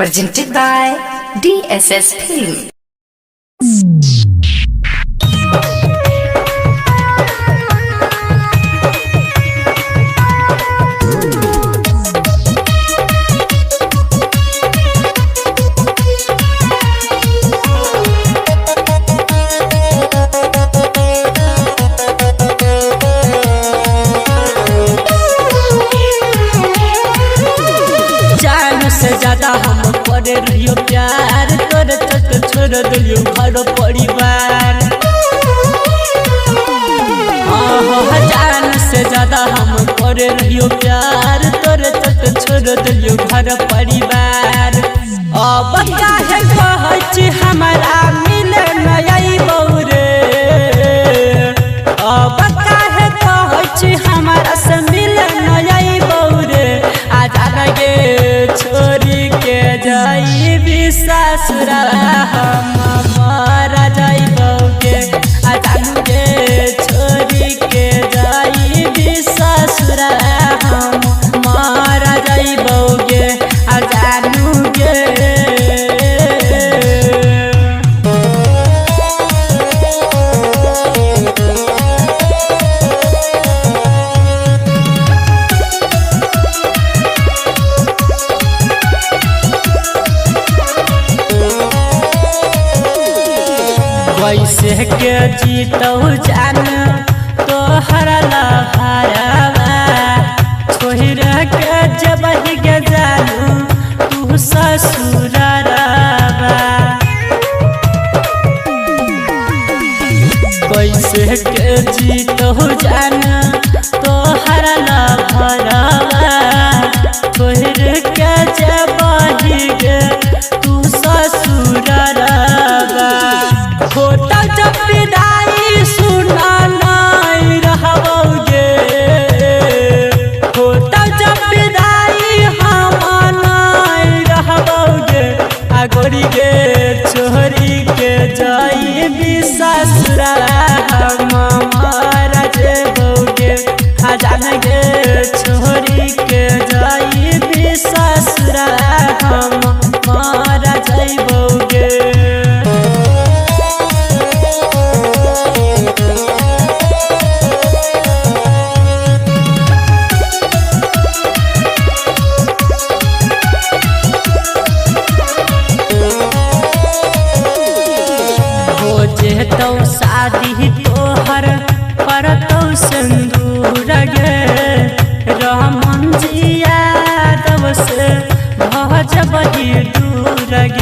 Presented by DSS Film. से ज्यादा हम करे रहियो प्यार तोरे चलते छोड़ दिलियो घर परिवार। जान से ज्यादा हम करे रहियो प्यार तोरे चलते छोड़ दिलियो घर परिवार। अब काहे कहै छी हमरा मिले नई बौरे, अब काहे कहै छी हमरा से मिले नई बौरे। आजा लगे छोरी के जाई ससुरा हम मारा जाइबोगे। आजा लगे छोरी के जाई ससुरा हम मारा जाइबोगे। आजा लगे कैसे के जीतौ जान तोहर लहरवा। छोड़ के जब के जानू तू ससुरवा। कैसे के जीतौ जान तोहर लहरवा। छोड़ के जब के तू ससुरवा। होता जब विदाई सुना नहीं रहबोगे। होता जब विदाई हम नहीं रहबोगे। आगोरी गे छोरी के जाई ससुरा हम मारा जेबोगे। आजान गे छोरी के जाई ससुरा हम मारा जाइबोगे। जेतौ शादी तोहर परतौ सिंदूर गे। रमन जी यादव से भजबही दूर गे।